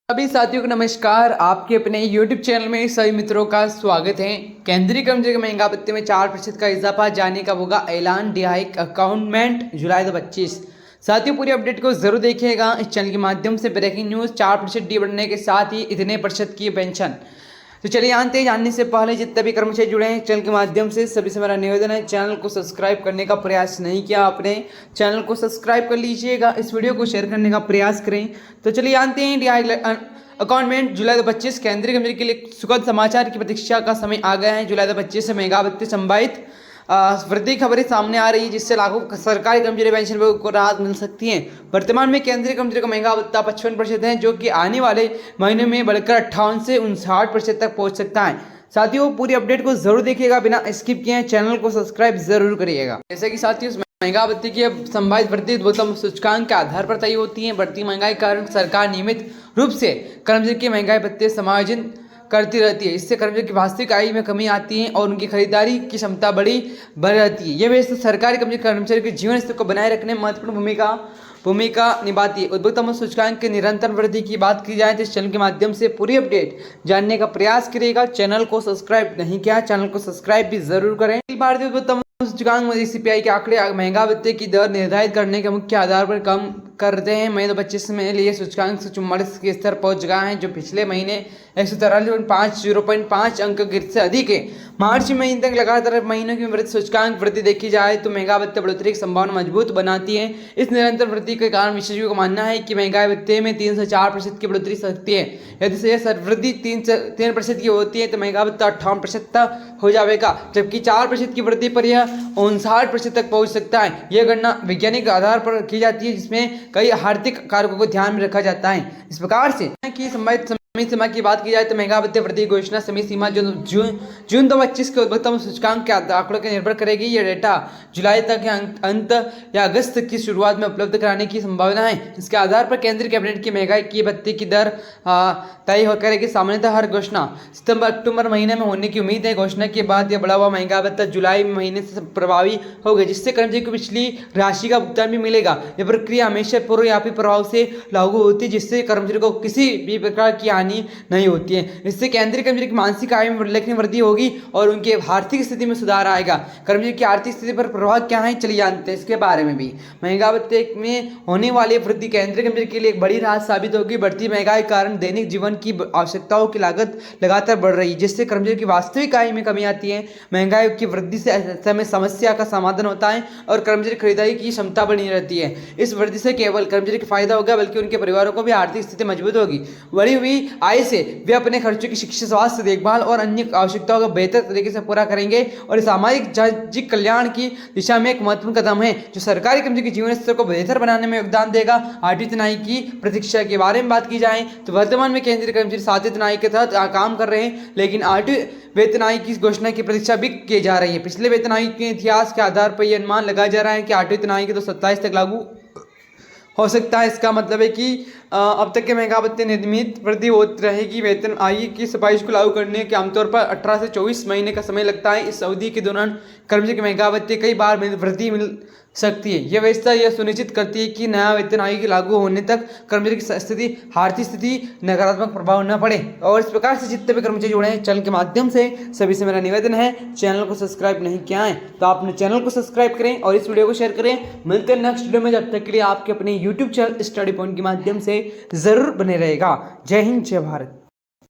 सभी साथियों को नमस्कार। आपके अपने YouTube चैनल में सभी मित्रों का स्वागत है। केंद्रीय कर्मचारी के महंगा भत्ते में 4% का इजाफा जाने का होगा ऐलान, डिहाइक अकाउंटमेंट जुलाई 2025। साथियों पूरी अपडेट को जरूर देखिएगा। इस चैनल के माध्यम से ब्रेकिंग न्यूज 4% डी बढ़ने के साथ ही इतने प्रतिशत की पेंशन। तो चलिए जानने से पहले जितने भी कर्मचारी जुड़े हैं चैनल के माध्यम से सभी से मेरा निवेदन है, चैनल को सब्सक्राइब करने का प्रयास नहीं किया आपने, चैनल को सब्सक्राइब कर लीजिएगा, इस वीडियो को शेयर करने का प्रयास करें। तो चलिए जानते हैं अकाउंटमेंट जुलाई 2025 केंद्रीय कर्मचारी के लिए सुखद समाचार की प्रतीक्षा का समय आ गया है। जुलाई 2025 से महंगा भत्ते संभावित वृद्धि खबरें सामने आ रही है, जिससे लाखों सरकारी कर्मचारी पेंशन को राहत मिल सकती है। वर्तमान में केंद्रीय कर्मचारी का महंगा भत्ता 55% है, जो कि आने वाले महीने में बढ़कर 58 से 59% तक पहुंच सकता है। साथियों पूरी अपडेट को जरूर देखिएगा, बिना स्किप किए चैनल को सब्सक्राइब जरूर करिएगा। जैसे कि साथियों महंगा भत्ते की संभावित वृद्धि बोतम सूचकांक के आधार पर तय होती है। बढ़ती महंगाई के कारण सरकार नियमित रूप से कर्मचारी के महंगाई भत्ते समायोजन करती रहती है। इससे कर्मचारी की वास्तविक आय में कमी आती है और उनकी खरीदारी की क्षमता बढ़ रहती है। यह व्यवस्था सरकारी कर्मचारी के जीवन स्तर को बनाए रखने में महत्वपूर्ण भूमिका निभाती है। उपभोक्ता सूचकांक के निरंतर वृद्धि की बात की जाए तो इस चैनल के माध्यम से पूरी अपडेट जानने का प्रयास करिएगा। चैनल को सब्सक्राइब नहीं किया, चैनल को सब्सक्राइब भी जरूर करें। भारतीय उपभोक्ता सूचकांक में सीपीआई के आंकड़े महंगा भत्ते की दर निर्धारित करने के मुख्य आधार पर कम करते हैं। मई 2025 में लिए सूचकांक 144 के स्तर पहुंच गया है, जो पिछले महीने 143.5 अंक गिर से अधिक है। मार्च महीने तक लगातार महीनों की वृद्धि सूचकांक वृद्धि देखी जाए तो महंगा भत्ते बढ़ोतरी की संभावना मजबूत बनाती है। इस निरंतर वृद्धि के कारण विशेषज्ञों का मानना है कि महंगाई भत्ते में 3 से 4% की बढ़ोतरी सकती है। यदि से यह वृद्धि 3% की होती है तो महंगा भत्ता 58% तक हो जाएगा, जबकि 4% की वृद्धि पर यह 59% तक पहुंच सकता है। यह गणना वैज्ञानिक आधार पर की जाती है, जिसमें कई आर्थिक कारकों को ध्यान में रखा जाता है। इस प्रकार से कि संभावित समय सीमा की बात की जाए तो महंगा भत्ते वृद्धि घोषणा समय सीमा जो जून 2025 के उपभोक्ता सूचकांक के आंकड़ों पर निर्भर करेगी। यह डेटा जुलाई तक के अंत या अगस्त की शुरुआत में उपलब्ध कराने की संभावना है। इसके आधार पर केंद्रीय कैबिनेट की महंगाई की भत्ते की दर तय करेगी। सामान्यतः हर घोषणा सितंबर अक्टूबर महीने में होने की उम्मीद है। घोषणा के बाद यह बढ़ा हुआ महंगा भत्ता जुलाई महीने से प्रभावी होगा, जिससे कर्मचारी को पिछली राशि का भुगतान भी मिलेगा। यह प्रक्रिया हमेशा पूर्वव्यापी प्रभाव से लागू होती है, जिससे कर्मचारी को किसी भी प्रकार की हानि नहीं होती है। इससे केंद्रीय कर्मचारी की मानसिक आय में उल्लेखनीय वृद्धि होगी और उनके आर्थिक स्थिति में सुधार आएगा। कर्मचारी की आर्थिक स्थिति पर प्रभाव क्या है चलिए जानते हैं इसके बारे में भी। महंगा भत्ते में होने वाली वृद्धि केंद्रीय कर्मचारी के लिए एक बड़ी राहत साबित होगी। बढ़ती महंगाई के कारण दैनिक जीवन की आवश्यकताओं की लागत लगातार बढ़ रही है, जिससे कर्मचारी की वास्तविक आय में कमी आती है। महंगाई की वृद्धि से समय समस्या का समाधान होता है और कर्मचारी खरीदारी की क्षमता बनी रहती है। इस वृद्धि से केवल कर्मचारी को फायदा होगा, बल्कि उनके परिवारों को भी आर्थिक स्थिति मजबूत होगी। बढ़ी हुई आय से वे अपने खर्चों की शिक्षा, स्वास्थ्य देखभाल और अन्य आवश्यकताओं को बेहतर तरीके से पूरा करेंगे और सामाजिक कल्याण की दिशा में एक महत्वपूर्ण कदम है, जो सरकारी कर्मचारी के जीवन स्तर को बेहतर बनाने में योगदान देगा। आठवीं तिमाही की प्रतीक्षा के बारे में बात की जाए तो वर्तमान में केंद्रीय कर्मचारी 7वीं तिमाही के तहत काम कर रहे हैं, लेकिन 8वीं वेतन आयोग की घोषणा की प्रतीक्षा भी की जा रही है। पिछले वेतन आयोग के इतिहास के आधार पर यह अनुमान लगाया जा रहा है कि 8वीं तिमाही के 27 तक लागू हो सकता है। इसका मतलब है कि अब तक के महंगा भत्ते नियमित वृद्धि होती रहेगी। वेतन आयोग की सिफारिश को लागू करने के आमतौर पर 18 से 24 महीने का समय लगता है। इस अवधि के दौरान कर्मचारी के महंगा भत्ते कई बार वृद्धि मिल सकती है। यह व्यवस्था यह सुनिश्चित करती है कि नया वेतन आयोग लागू होने तक कर्मचारी की आर्थिक स्थिति नकारात्मक प्रभाव न पड़े। और इस प्रकार से जितने भी कर्मचारी जुड़े हैं चैनल के माध्यम से सभी से मेरा निवेदन है, चैनल को सब्सक्राइब नहीं किया है तो आपने चैनल को सब्सक्राइब करें और इस वीडियो को शेयर करें। मिलते हैं नेक्स्ट वीडियो में, जब तक के लिए आपके अपने यूट्यूब चैनल स्टडी पॉइंट के माध्यम से जरूर बने रहेगा। जय हिंद, जय भारत।